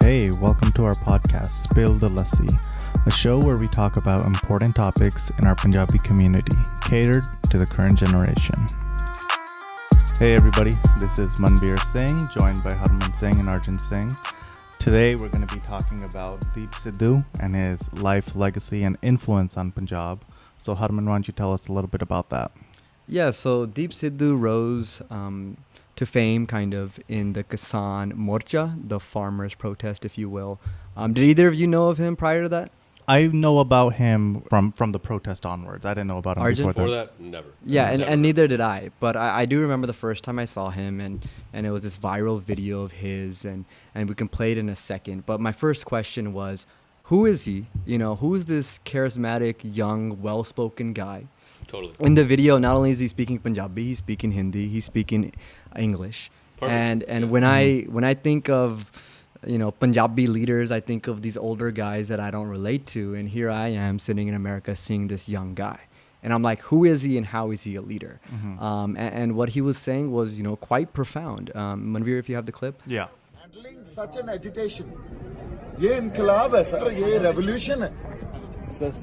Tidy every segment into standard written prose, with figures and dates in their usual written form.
Hey, welcome to our podcast, Spill the Lassi, a show where we talk about important topics in our Punjabi community, catered to the current generation. Hey everybody, this is Manvir Singh, joined by Herman Singh and Arjun Singh. Today we're going to be talking about Deep Sidhu and his life, legacy, and influence on Punjab. So Herman, why don't you tell us a little bit about that? Yeah, so Deep Sidhu rose to fame kind of in the Kisan Morcha, the farmers' protest, if you will. Did either of you know of him prior to that? I know about him from the protest onwards. I didn't know about him Arjun? before that. Never. Yeah, Never. and neither did I. But I do remember the first time I saw him, and it was this viral video of his, and we can play it in a second. But my first question was, who is he? You know, who's this charismatic, young, well-spoken guy? Totally. In the video, not only is he speaking Punjabi, he's speaking Hindi, he's speaking English. Perfect. And when I think of, you know, Punjabi leaders, I think of these older guys that I don't relate to, and here I am sitting in America seeing this young guy, and I'm like, who is he and how is he a leader? And what he was saying was, you know, quite profound. Manvir, if you have the clip. Yeah. Handling such an agitation, ये इनकलाब है sir, ये revolution है.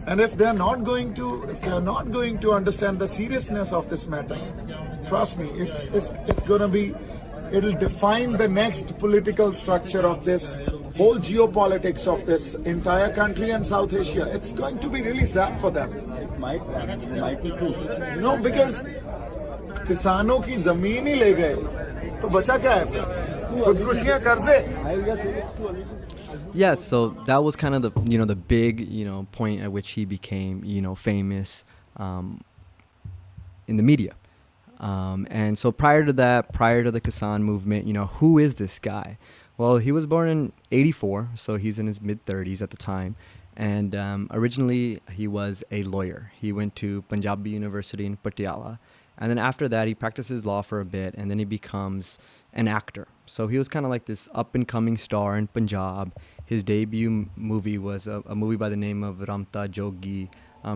And if they are not going to understand the seriousness of this matter, trust me, it's gonna be, it'll define the next political structure of this whole geopolitics of this entire country and South Asia. It's going to be really sad for them. It might be true. You know, because किसानों की जमीन ही ले गए, तो बचा क्या है? खुदकुशियां कर्जे. Yeah, so that was kind of the big, point at which he became, famous in the media. And so prior to that, prior to the Kisan movement, who is this guy? Well, he was born in 84, so he's in his mid-30s at the time. And originally, he was a lawyer. He went to Punjab University in Patiala. And then after that, he practices law for a bit, and then he becomes an actor. So he was kind of like this up-and-coming star in Punjab. His debut movie was a movie by the name of Ramta Jogi.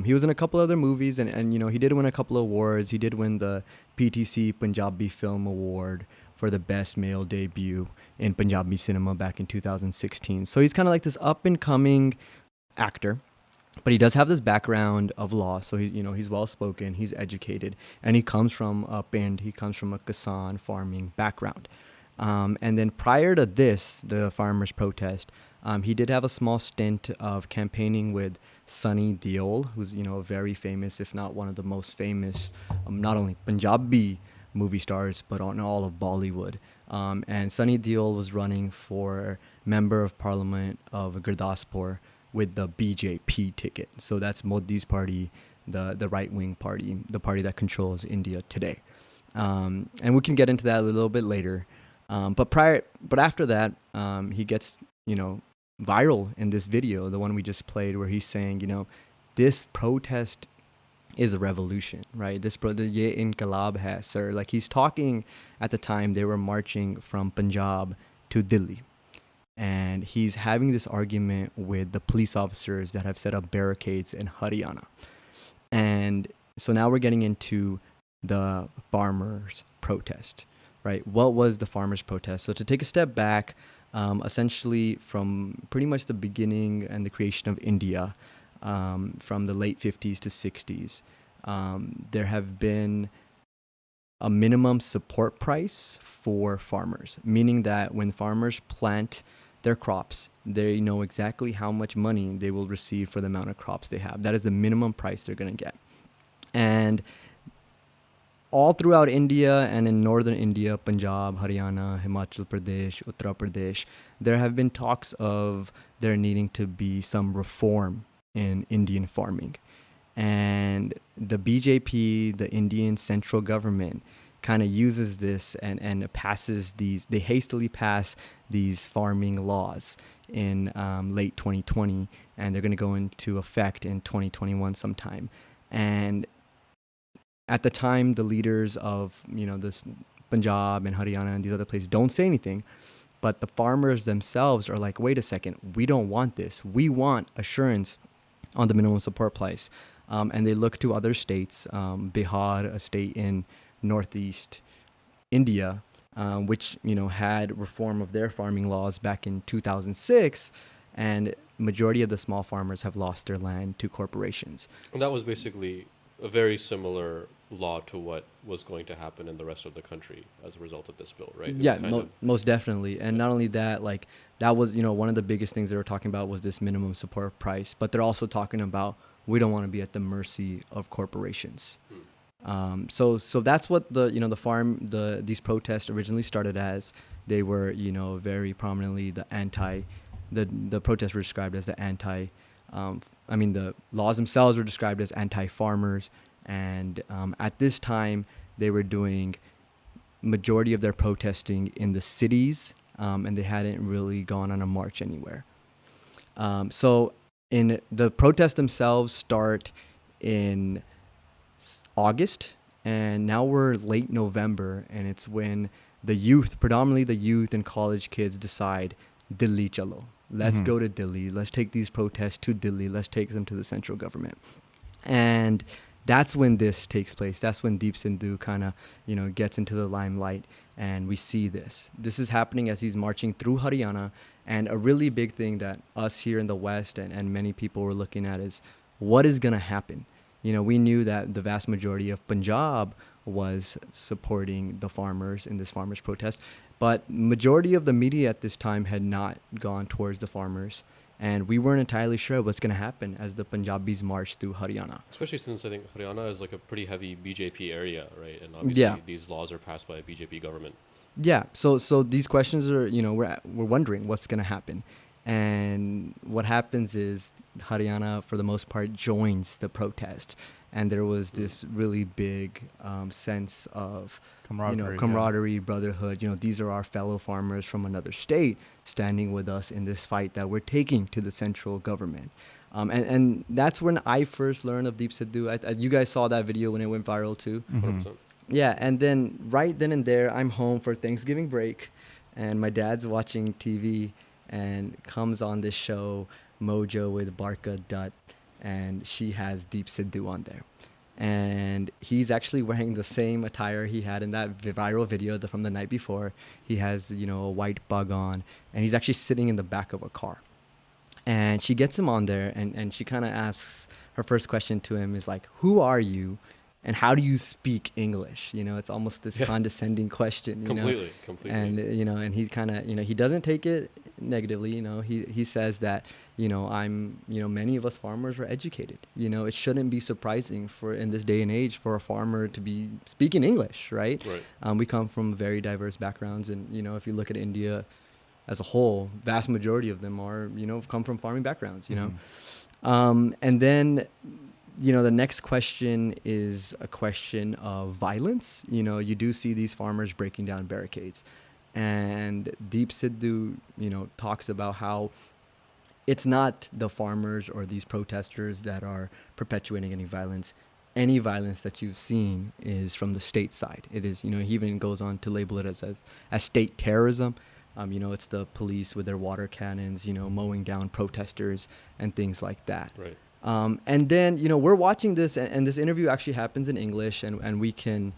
He was in a couple other movies, and he did win a couple of awards. He did win the PTC Punjabi Film Award for the best male debut in Punjabi cinema back in 2016. So he's kind of like this up-and-coming actor. But he does have this background of law, so he's well-spoken, he's educated, and he comes from a Kisan farming background. And then prior to this, the farmers' protest, he did have a small stint of campaigning with Sunny Deol, who's a very famous, if not one of the most famous, not only Punjabi movie stars, but on all of Bollywood. And Sunny Deol was running for Member of Parliament of Gurdaspur with the BJP ticket. So that's Modi's party, the right-wing party, the party that controls India today. And we can get into that a little bit later. But after that, he gets, viral in this video, the one we just played, where he's saying, this protest is a revolution, right? Ye inqilab hai, sir. Like, he's talking at the time they were marching from Punjab to Delhi. And he's having this argument with the police officers that have set up barricades in Haryana. And so now we're getting into the farmers' protest, right? What was the farmers' protest? So to take a step back, essentially from pretty much the beginning and the creation of India, from the late 50s to 60s, there have been a minimum support price for farmers, meaning that when farmers plant their crops, they know exactly how much money they will receive for the amount of crops they have. That is the minimum price they're going to get. And all throughout India and in northern India, Punjab, Haryana, Himachal Pradesh, Uttar Pradesh, there have been talks of there needing to be some reform in Indian farming. And the BJP, the Indian central government, kind of uses this and passes these, they hastily pass these farming laws in late 2020, and they're going to go into effect in 2021 sometime. And at the time, the leaders of, this Punjab and Haryana and these other places don't say anything, but the farmers themselves are like, wait a second, we don't want this. We want assurance on the minimum support price. And they look to other states, Bihar, a state in northeast India, which, had reform of their farming laws back in 2006, and majority of the small farmers have lost their land to corporations. And that was basically a very similar law to what was going to happen in the rest of the country as a result of this bill, right? Most definitely. And not only that, like that was, one of the biggest things they were talking about was this minimum support price, but they're also talking about we don't want to be at the mercy of corporations. So that's what these protests originally started as. They were, very prominently the protests were described as the laws themselves were described as anti-farmers. And at this time, they were doing majority of their protesting in the cities, and they hadn't really gone on a march anywhere. So in the protests themselves start in August, and now we're late November, and it's when the youth, predominantly the youth and college kids, decide, Delhi chalo. Let's go to Delhi. Let's take these protests to Delhi. Let's take them to the central government. And that's when this takes place. That's when Deep Sidhu kind of, gets into the limelight, and we see this. This is happening as he's marching through Haryana, and a really big thing that us here in the West and many people were looking at is what is going to happen. We knew that the vast majority of Punjab was supporting the farmers in this farmers protest, but majority of the media at this time had not gone towards the farmers. And we weren't entirely sure what's going to happen as the Punjabis march through Haryana. Especially since I think Haryana is like a pretty heavy BJP area, right? And obviously these laws are passed by a BJP government. Yeah. So these questions are, we're wondering what's going to happen. And what happens is Haryana, for the most part, joins the protest. And there was this really big sense of camaraderie, brotherhood. These are our fellow farmers from another state standing with us in this fight that we're taking to the central government. And that's when I first learned of Deep Sidhu. You guys saw that video when it went viral too. 100%. Yeah, and then right then and there, I'm home for Thanksgiving break, and my dad's watching TV, and comes on this show, Mojo with Barka Dutt, and she has Deep Sidhu on there. And he's actually wearing the same attire he had in that viral video from the night before. He has, a white bug on, and he's actually sitting in the back of a car. And she gets him on there, and she kind of asks, her first question to him is like, who are you? And how do you speak English? It's almost this condescending question, Completely. And, and he kind of, he doesn't take it negatively. He says that, many of us farmers are educated. It shouldn't be surprising for in this day and age for a farmer to be speaking English, right? We come from very diverse backgrounds. And, if you look at India as a whole, vast majority of them are, come from farming backgrounds, and then, the next question is a question of violence. You do see these farmers breaking down barricades. And Deep Sidhu, talks about how it's not the farmers or these protesters that are perpetuating any violence. Any violence that you've seen is from the state side. It is, he even goes on to label it as state terrorism. It's the police with their water cannons, mowing down protesters and things like that. Right. And then, we're watching this, and this interview actually happens in English, and we can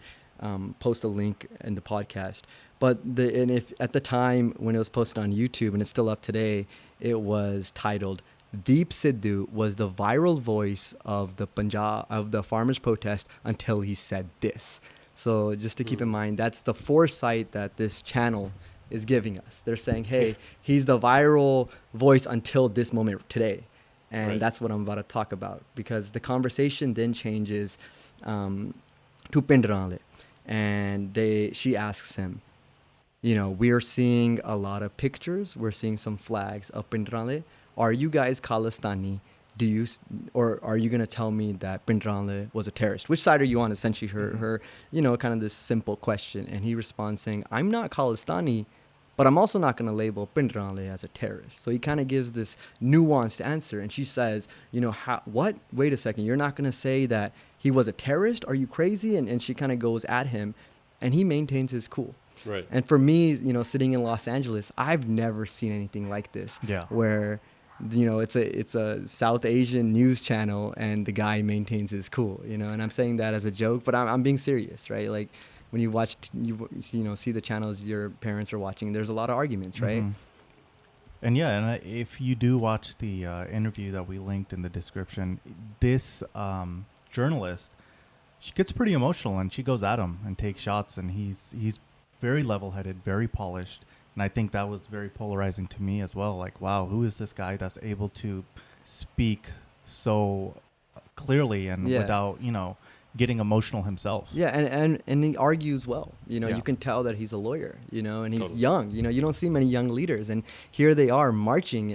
post a link in the podcast. But if at the time when it was posted on YouTube, and it's still up today, it was titled, Deep Sidhu was the viral voice of the Punjab, of the farmers' protest until he said this. So just to keep in mind, that's the foresight that this channel is giving us. They're saying, hey, he's the viral voice until this moment today. And that's what I'm about to talk about, because the conversation then changes to Pindranle. And she asks him, we are seeing a lot of pictures. We're seeing some flags of Pindranle. Are you guys Khalistani? Or are you going to tell me that Pindranle was a terrorist? Which side are you on? Essentially her kind of this simple question. And he responds saying, I'm not Khalistani, but I'm also not going to label Pindranle as a terrorist. So he kind of gives this nuanced answer. And she says, what? Wait a second. You're not going to say that he was a terrorist? Are you crazy? And she kind of goes at him, and he maintains his cool. Right. And for me, sitting in Los Angeles, I've never seen anything like this. Yeah. Where, it's a South Asian news channel, and the guy maintains his cool, and I'm saying that as a joke, but I'm being serious, right? Like, when you watch, see the channels your parents are watching, there's a lot of arguments, right? And yeah, and if you do watch the interview that we linked in the description, this journalist, she gets pretty emotional and she goes at him and takes shots, and he's very level-headed, very polished, and I think that was very polarizing to me as well. Like, wow, who is this guy that's able to speak so clearly and without, getting emotional himself? Yeah, and he argues well. Yeah. You can tell that he's a lawyer, and he's Totally. young. You don't see many young leaders, and here they are marching,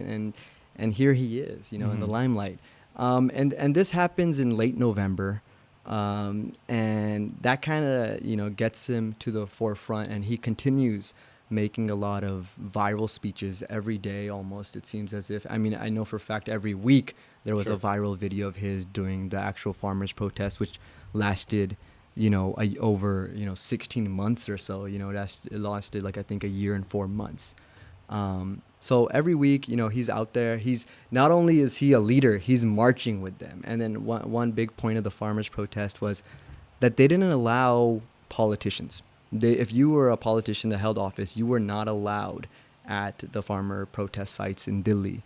and here he is, in the limelight. And this happens in late November, and that kind of gets him to the forefront, and he continues making a lot of viral speeches every day almost. It seems as if, I know for a fact every week there was a viral video of his doing the actual farmers protest, which lasted over 16 months or so. It lasted like I think a year and 4 months. So every week, he's out there. He's not only is he a leader, he's marching with them. And then one big point of the farmers protest was that they didn't allow politicians. If you were a politician that held office, you were not allowed at the farmer protest sites in Delhi.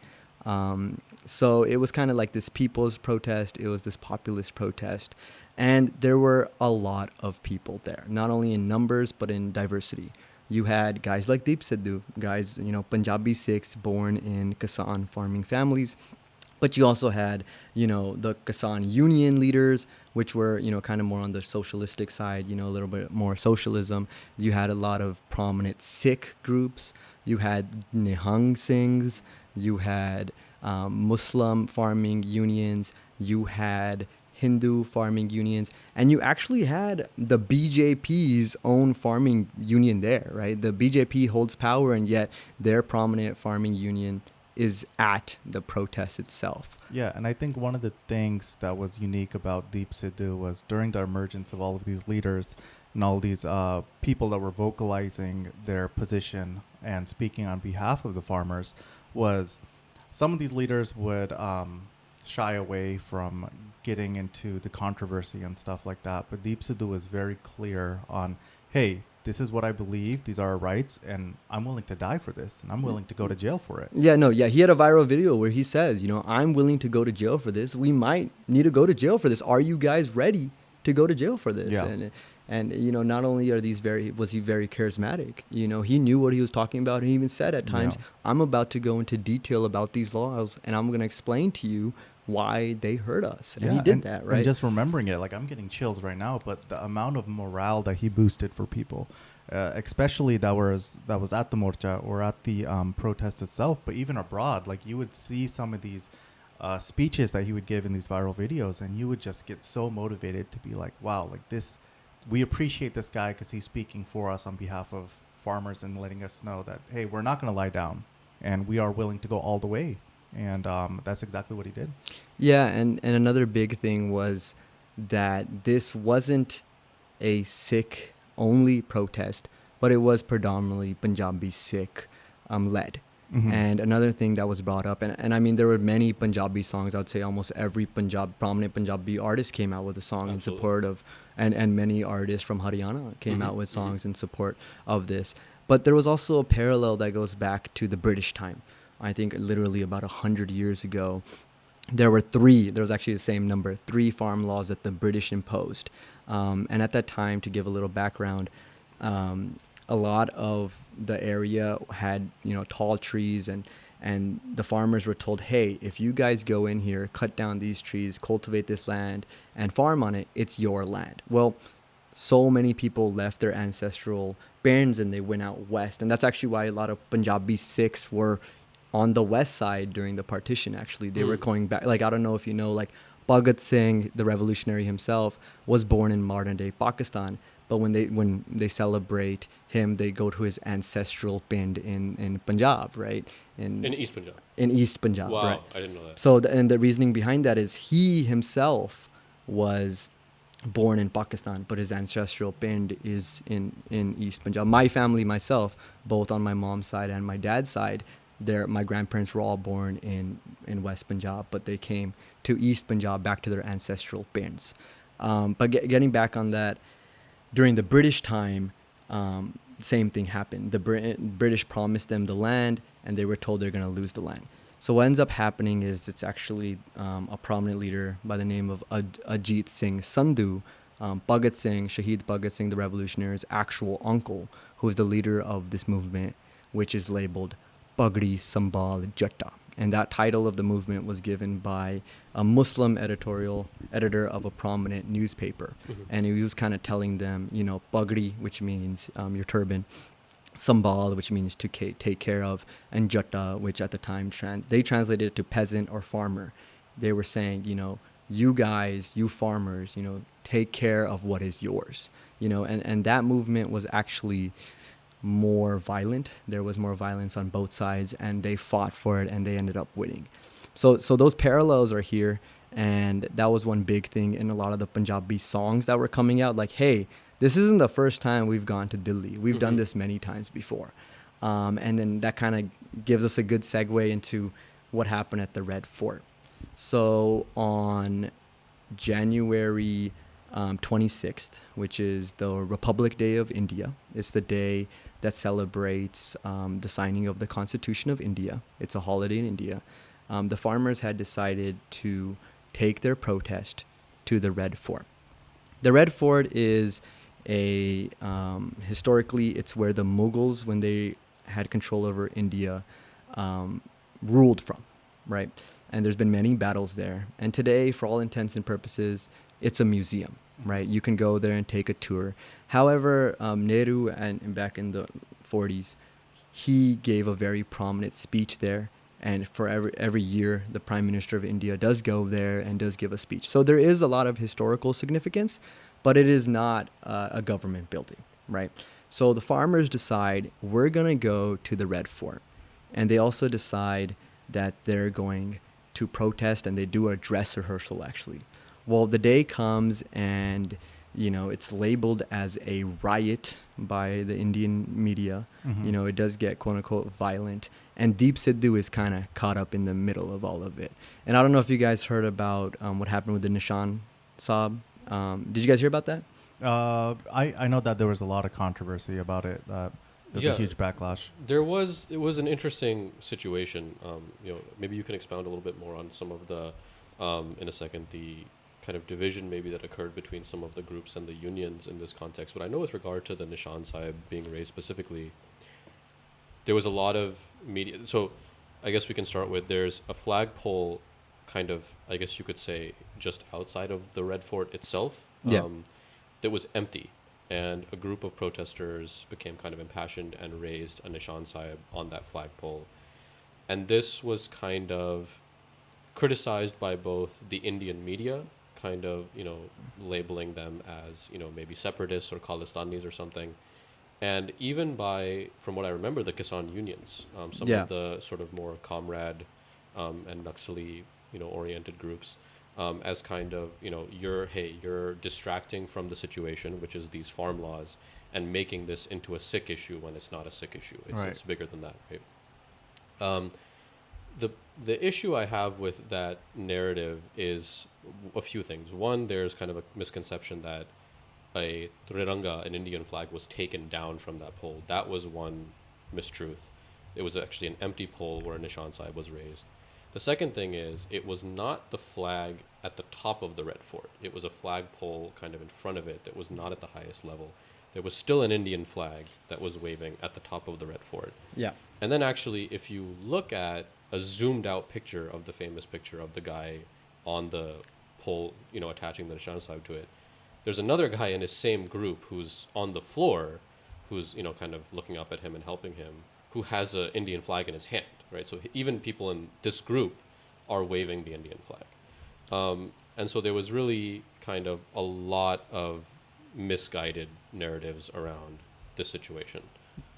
So it was kind of like this people's protest. It was this populist protest. And there were a lot of people there, not only in numbers, but in diversity. You had guys like Deep Sidhu, guys, Punjabi Sikhs born in Kisan farming families. But you also had, the Kisan Union leaders, which were, kind of more on the socialistic side, a little bit more socialism. You had a lot of prominent Sikh groups. You had Nihang Singhs. You had Muslim farming unions. You had Hindu farming unions. And you actually had the BJP's own farming union there, right? The BJP holds power, and yet their prominent farming union is at the protest itself. Yeah, and I think one of the things that was unique about Deep Sidhu was during the emergence of all of these leaders and all these people that were vocalizing their position and speaking on behalf of the farmers, was some of these leaders would shy away from getting into the controversy and stuff like that. But Deep Sidhu was very clear on, hey, this is what I believe. These are our rights, and I'm willing to die for this, and I'm willing to go to jail for it. He had a viral video where he says, I'm willing to go to jail for this. We might need to go to jail for this. Are you guys ready to go to jail for this? Yeah. And not only are was he very charismatic, he knew what he was talking about. And he even said at times, I'm about to go into detail about these laws, and I'm going to explain to you why they hurt us. And he did that, right? And just remembering it, like, I'm getting chills right now, but the amount of morale that he boosted for people, especially that was at the morcha or at the protest itself, but even abroad, like, you would see some of these speeches that he would give in these viral videos, and you would just get so motivated to be like, wow, like, this, we appreciate this guy because he's speaking for us on behalf of farmers and letting us know that, hey, we're not going to lie down, and we are willing to go all the way. And that's exactly what he did. Yeah, and another big thing was that this wasn't a Sikh-only protest, but it was predominantly Punjabi Sikh led. Mm-hmm. And another thing that was brought up, and there were many Punjabi songs. I would say almost every prominent Punjabi artist came out with a song in support of, and many artists from Haryana came out with songs in support of this. But there was also a parallel that goes back to the British time. I think literally about 100 years ago, there was actually the same number, 3 farm laws that the British imposed. And at that time, to give a little background, a lot of the area had, tall trees, and the farmers were told, hey, if you guys go in here, cut down these trees, cultivate this land, and farm on it, it's your land. Well, so many people left their ancestral barns and they went out west. And that's actually why a lot of Punjabi Sikhs were on the west side during the partition. Actually, they were going back. Like, I don't know if you know, like, Bhagat Singh, the revolutionary himself, was born in modern day Pakistan. But when they celebrate him, they go to his ancestral pind in Punjab, right? In East Punjab. In East Punjab, wow, right? I didn't know that. So, and the reasoning behind that is he himself was born in Pakistan, but his ancestral pind is in East Punjab. My family, myself, both on my mom's side and my dad's side, my grandparents were all born in West Punjab, but they came to East Punjab back to their ancestral pinds. But getting back on that, During the British time, same thing happened. The British promised them the land, and they were told they're going to lose the land. So what ends up happening is it's actually a prominent leader by the name of Ajit Singh Sandhu, Bhagat Singh, Shahid Bhagat Singh, the revolutionary's actual uncle, who is the leader of this movement, which is labeled Pagdi Sambhal Jatta. And that title of the movement was given by a Muslim editor of a prominent newspaper. Mm-hmm. And he was kind of telling them, Pagdi, which means your turban, Sambal, which means to take care of, and Jatta, which at the time they translated it to peasant or farmer. They were saying, you guys, you farmers, take care of what is yours, and that movement was actually more violent. There was more violence on both sides, and they fought for it, and they ended up winning. So those parallels are here, and that was one big thing in a lot of the Punjabi songs that were coming out. Like, hey, this isn't the first time we've gone to Delhi. We've done this many times before. And then that kind of gives us a good segue into what happened at the Red Fort. So on January 26th, which is the Republic Day of India, it's the day that celebrates the signing of the Constitution of India. It's a holiday in India. The farmers had decided to take their protest to the Red Fort. The Red Fort is historically, it's where the Mughals, when they had control over India, ruled from, right? And there's been many battles there. And today, for all intents and purposes, it's a museum, right? You can go there and take a tour. However, Nehru, and back in the 40s, he gave a very prominent speech there. And for every year, the Prime Minister of India does go there and does give a speech. So there is a lot of historical significance, but it is not a government building, right? So the farmers decide, we're going to go to the Red Fort. And they also decide that they're going to protest, and they do a dress rehearsal, actually. Well, the day comes, and it's labeled as a riot by the Indian media. Mm-hmm. It does get quote unquote violent, and Deep Sidhu is kind of caught up in the middle of all of it. And I don't know if you guys heard about what happened with the Nishan Saab. Did you guys hear about that? I know that there was a lot of controversy about it. There's a huge backlash. It was an interesting situation. Maybe you can expound a little bit more on some of the, in a second, the kind of division maybe that occurred between some of the groups and the unions in this context. But I know with regard to the Nishan Sahib being raised specifically, there was a lot of media. So I guess we can start with, there's a flagpole kind of, I guess you could say, just outside of the Red Fort itself, that was empty. And a group of protesters became kind of impassioned and raised a Nishan Sahib on that flagpole. And this was kind of criticized by both the Indian media, kind of, labeling them as, maybe separatists or Khalistanis or something. And even by, from what I remember, the Kisan unions, some of the sort of more comrade and Naxali, oriented groups, as kind of, you're distracting from the situation, which is these farm laws, and making this into a Sikh issue when it's not a Sikh issue. It's bigger than that, right? The issue I have with that narrative is a few things. One, there's kind of a misconception that a Triranga, an Indian flag, was taken down from that pole. That was one mistruth. It was actually an empty pole where a Nishan Sahib was raised. The second thing is, it was not the flag at the top of the Red Fort. It was a flagpole kind of in front of it that was not at the highest level. There was still an Indian flag that was waving at the top of the Red Fort. Yeah. And then actually, if you look at a zoomed out picture of the famous picture of the guy on the pole, attaching the Nishan Sahib to it, there's another guy in his same group who's on the floor, who's, kind of looking up at him and helping him, who has an Indian flag in his hand, right? So even people in this group are waving the Indian flag. And so there was really kind of a lot of misguided narratives around this situation.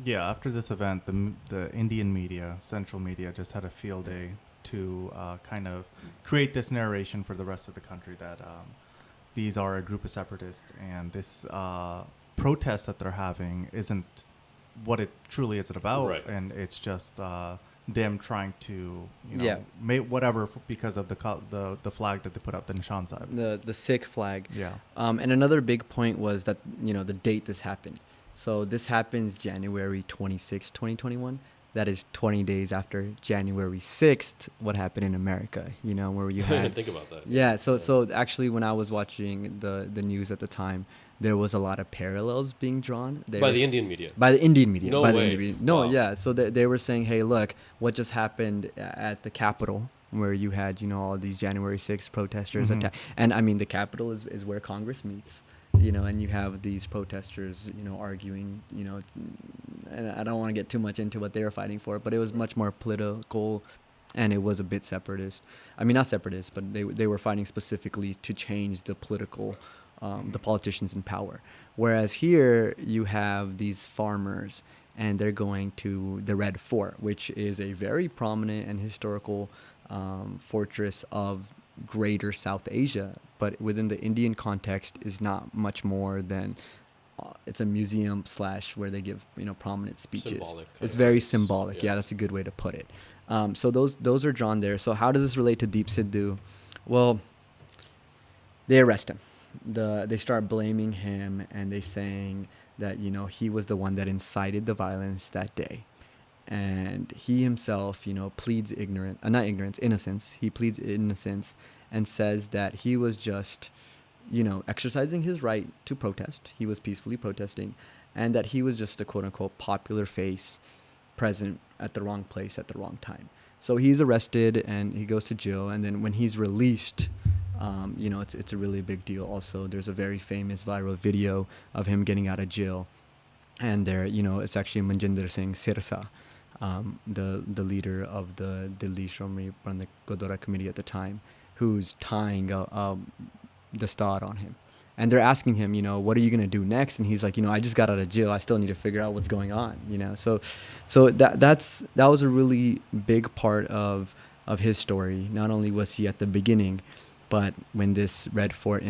Yeah, after this event, the Indian media, central media, just had a field day to kind of create this narration for the rest of the country that these are a group of separatists, and this protest that they're having isn't what it truly is about, right. And it's just them trying to, Yeah. make whatever because of the flag that they put up, the Nishan Sahib. The Sikh flag. Yeah. And another big point was that, the date this happened. So this happens January 26, 2021. That is 20 days after January 6th, what happened in America, where you I didn't had... think about that. Yeah, so actually when I was watching the news at the time, there was a lot of parallels being drawn. By the Indian media. By the Indian media. No by the way. Indian media. No, Wow. yeah. So they were saying, hey, look, what just happened at the Capitol, where you had, all these January 6th protesters Mhm. attack. And I mean, the Capitol is where Congress meets, and you have these protesters, arguing, and I don't want to get too much into what they were fighting for, but it was much more political, and it was a bit separatist. I mean, not separatist, but they were fighting specifically to change the the politicians in power. Whereas here you have these farmers, and they're going to the Red Fort, which is a very prominent and historical fortress of greater South Asia, but within the Indian context is not much more than it's a museum / where they give prominent speeches. Symbolic kind It's of very place. symbolic. Yeah, that's a good way to put it. So those are drawn there. So how does this relate to Deep Sidhu? Well, they arrest him. They start blaming him, and they saying that he was the one that incited the violence that day, and he himself pleads innocence. He pleads innocence and says that he was just exercising his right to protest. He was peacefully protesting, and that he was just a quote unquote popular face present at the wrong place at the wrong time. So he's arrested and he goes to jail, and then when he's released, it's a really big deal. Also, there's a very famous viral video of him getting out of jail, and there, it's actually Manvir Singh Sirsa, the leader of the Delhi Shomri Prandak Gurdwara committee at the time, who's tying the star on him. And they're asking him, what are you going to do next? And he's like, I just got out of jail. I still need to figure out what's going on, So that was a really big part of his story. Not only was he at the beginning, but when this Red Fort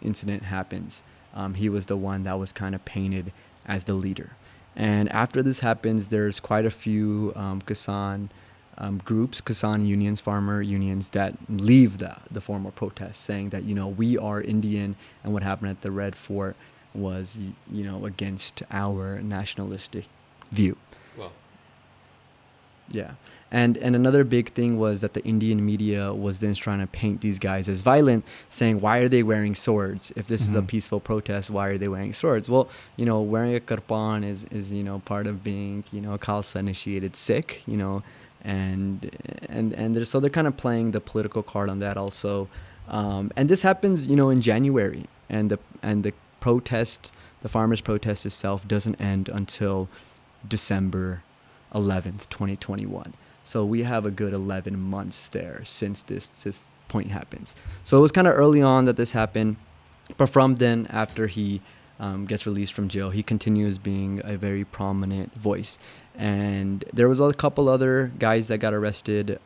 incident happens, he was the one that was kind of painted as the leader. And after this happens, there's quite a few Kisan groups, Kisan unions, farmer unions, that leave the formal protest, saying that, we are Indian, and what happened at the Red Fort was, against our nationalistic view. Wow. Yeah. And another big thing was that the Indian media was then trying to paint these guys as violent, saying, why are they wearing swords? If this is a peaceful protest, why are they wearing swords? Well, wearing a kirpan is part of being, a Khalsa initiated Sikh, and so they're kind of playing the political card on that also. And this happens, in January, and the protest, the farmers' protest itself doesn't end until December 11th, 2021. So we have a good 11 months there since this point happens. So it was kind of early on that this happened, but from then, after he gets released from jail, he continues being a very prominent voice. And there was a couple other guys that got arrested.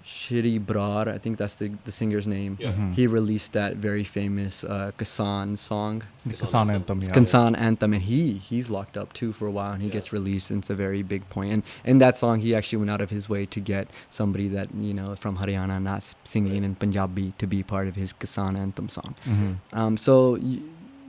Shri Brar, I think that's the singer's name. Yeah. He released that very famous Kisan song, The Kisan anthem. Yeah. Kisan anthem, and he's locked up too for a while, and he gets released, and it's a very big point. And in that song, he actually went out of his way to get somebody that from Haryana, not singing in Punjabi, to be part of his Kisan anthem song. So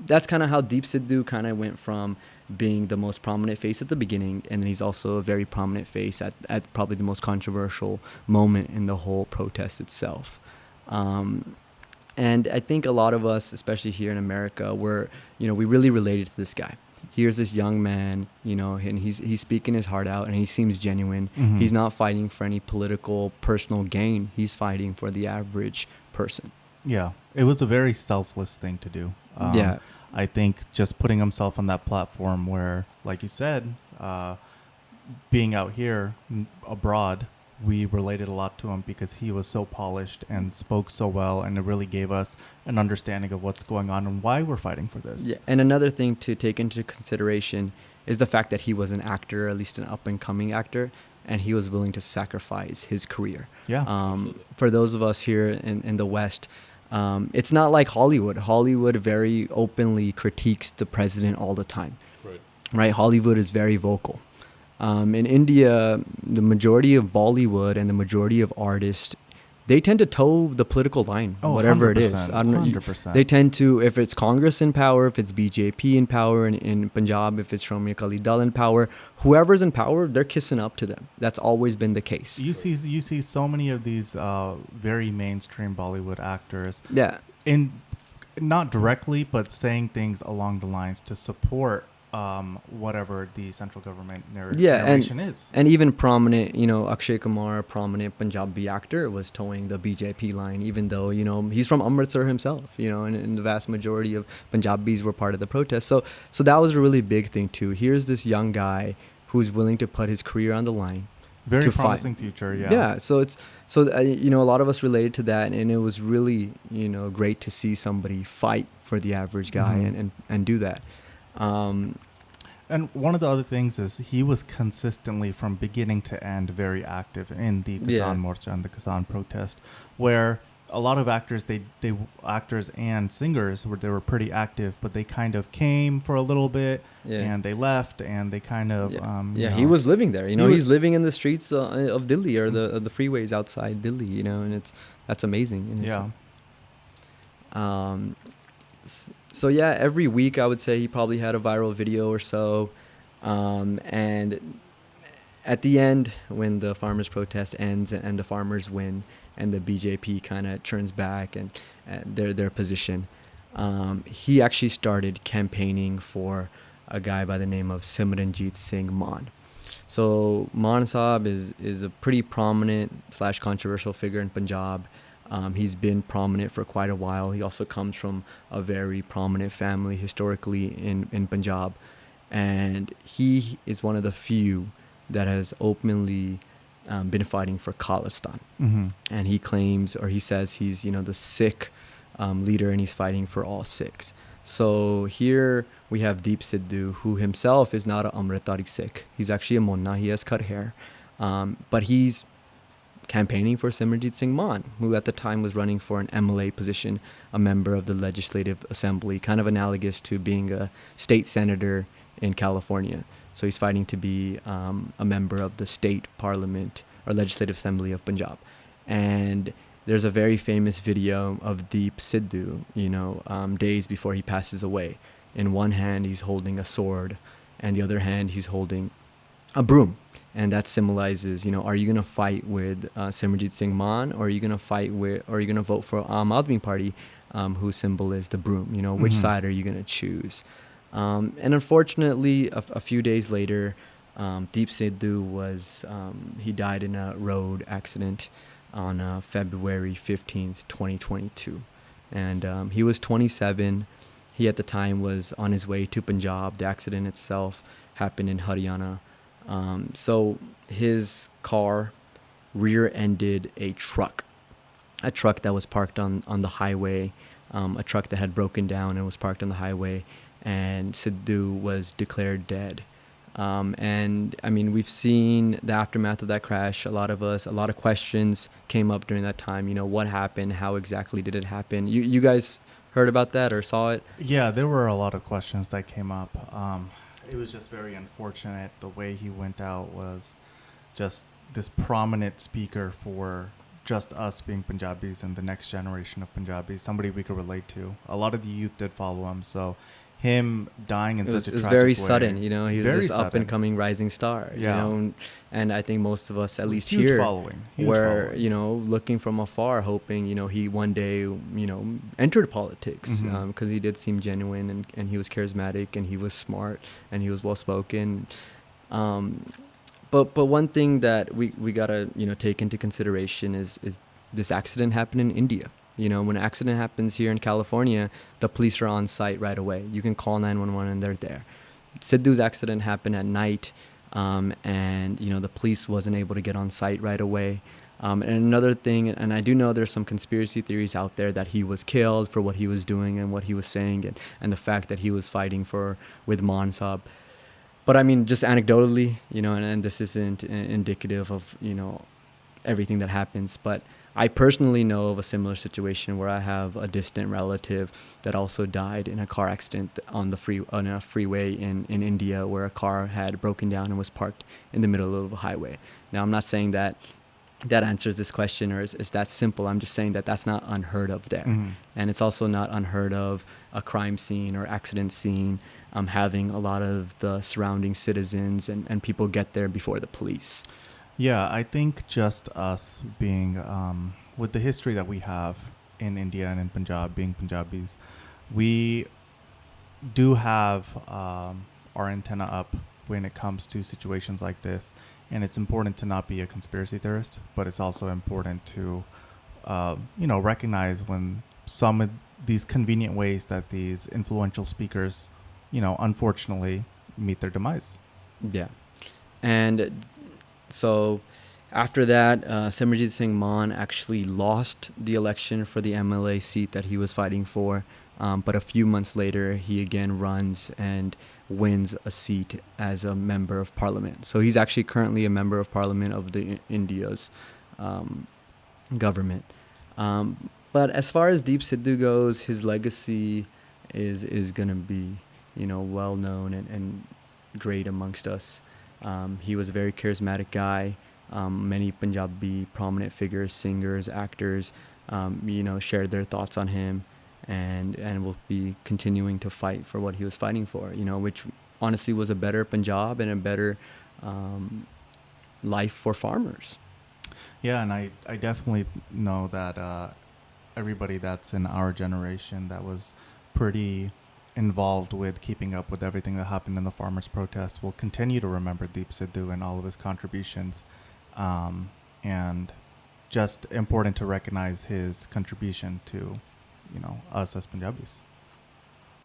that's kind of how Deep Sidhu kind of went from being the most prominent face at the beginning, and then he's also a very prominent face at probably the most controversial moment in the whole protest itself. And I think a lot of us, especially here in America, we really related to this guy. Here's this young man, and he's speaking his heart out, and he seems genuine. He's not fighting for any political, personal gain. He's fighting for the average person. Yeah, it was a very selfless thing to do. Yeah. I think just putting himself on that platform where, like you said, being out here abroad, we related a lot to him because he was so polished and spoke so well, and it really gave us an understanding of what's going on and why we're fighting for this. Yeah, and another thing to take into consideration is the fact that he was an actor, at least an up-and-coming actor, and he was willing to sacrifice his career. Yeah. For those of us here in the West, it's not like Hollywood. Hollywood very openly critiques the president all the time. Right. Right? Hollywood is very vocal. In India, the majority of Bollywood and the majority of artists, they tend to toe the political line, whatever it is. 100%, I don't know. 100%. They tend to, if it's Congress in power, if it's BJP in power, in Punjab, if it's Shromi Akali Dal in power, whoever's in power, they're kissing up to them. That's always been the case. You see so many of these very mainstream Bollywood actors Yeah. in not directly, but saying things along the lines to support whatever the central government narration is. And even prominent, Akshay Kumar, a prominent Punjabi actor, was towing the BJP line, even though, he's from Amritsar himself, and the vast majority of Punjabis were part of the protest. So that was a really big thing too. Here's this young guy who's willing to put his career on the line. Very promising future, yeah. Yeah, a lot of us related to that, and it was really, great to see somebody fight for the average guy and do that. And one of the other things is he was consistently from beginning to end very active in the Kisan Morcha and the Kisan protest, where a lot of actors, they actors and singers they were pretty active, but they kind of came for a little bit and they left, and they kind of he was living there. He's living in the streets of Delhi, or the freeways outside Delhi. And that's amazing. So every week I would say he probably had a viral video or so. And at the end, when the farmers' protest ends and the farmers win and the BJP kind of turns back and their position, he actually started campaigning for a guy by the name of Simranjit Singh Mann. So Mann Saab is a pretty prominent / controversial figure in Punjab. He's been prominent for quite a while. He also comes from a very prominent family historically in Punjab. And he is one of the few that has openly been fighting for Khalistan. Mm-hmm. And he claims, or he says, he's, the Sikh leader, and he's fighting for all Sikhs. So here we have Deep Sidhu, who himself is not an Amritari Sikh. He's actually a Monna. He has cut hair. But he's campaigning for Simranjit Singh Mann, who at the time was running for an MLA position, a member of the Legislative Assembly, kind of analogous to being a state senator in California. So he's fighting to be a member of the state parliament or Legislative Assembly of Punjab. And there's a very famous video of Deep Sidhu, days before he passes away. In one hand, he's holding a sword, and the other hand, he's holding a broom. And that symbolizes, are you going to fight with Simranjit Singh Mann, or are you going to vote for Aam Aadmi Party, whose symbol is the broom? Which side are you going to choose? And unfortunately, a few days later, Deep Sidhu he died in a road accident on February 15th, 2022. And he was 27. He at the time was on his way to Punjab. The accident itself happened in Haryana. So his car rear-ended a truck that was parked on the highway, a truck that had broken down and was parked on the highway, and Sidhu was declared dead. And I mean, we've seen the aftermath of that crash. A lot of questions came up during that time. What happened? How exactly did it happen? You guys heard about that or saw it? Yeah, there were a lot of questions that came up. It was just very unfortunate. The way he went out was just this prominent speaker for just us being Punjabis and the next generation of Punjabis, somebody we could relate to. A lot of the youth did follow him, so him dying in such a tragic way. It was very sudden, he was this up-and-coming rising star, and I think most of us, at least huge here, following. were, looking from afar, hoping, he one day, entered politics, because he did seem genuine, and he was charismatic, and he was smart, and he was well-spoken. But one thing that we gotta, take into consideration is this accident happened in India. When an accident happens here in California, the police are on site right away. You can call 911 and they're there. Sidhu's accident happened at night, and the police wasn't able to get on site right away. And another thing, and I do know there's some conspiracy theories out there that he was killed for what he was doing and what he was saying, and the fact that he was fighting with Mann Saab. But I mean, just anecdotally, and this isn't indicative of everything that happens. But I personally know of a similar situation where I have a distant relative that also died in a car accident on a freeway in India, where a car had broken down and was parked in the middle of a highway. Now, I'm not saying that answers this question or is that simple. I'm just saying that that's not unheard of there. Mm-hmm. And it's also not unheard of a crime scene or accident scene having a lot of the surrounding citizens and people get there before the police. Yeah, I think just us being, with the history that we have in India and in Punjab, being Punjabis, we do have our antenna up when it comes to situations like this. And it's important to not be a conspiracy theorist, but it's also important to, recognize when some of these convenient ways that these influential speakers, unfortunately meet their demise. Yeah. And so after that, Simranjit Singh Mann actually lost the election for the MLA seat that he was fighting for. But a few months later, he again runs and wins a seat as a member of parliament. So he's actually currently a member of parliament of the India's government. But as far as Deep Sidhu goes, his legacy is going to be, well known and great amongst us. He was a very charismatic guy. Many Punjabi prominent figures, singers, actors, shared their thoughts on him. And will be continuing to fight for what he was fighting for, which honestly was a better Punjab and a better life for farmers. Yeah, and I definitely know that everybody that's in our generation that was pretty involved with keeping up with everything that happened in the farmers' protests will continue to remember Deep Sidhu and all of his contributions. And just important to recognize his contribution to us as Punjabis.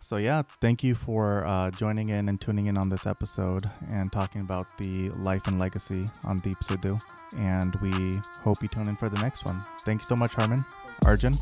So yeah, thank you for joining in and tuning in on this episode and talking about the life and legacy on Deep Sidhu. And we hope you tune in for the next one. Thank you so much, Herman. Arjun.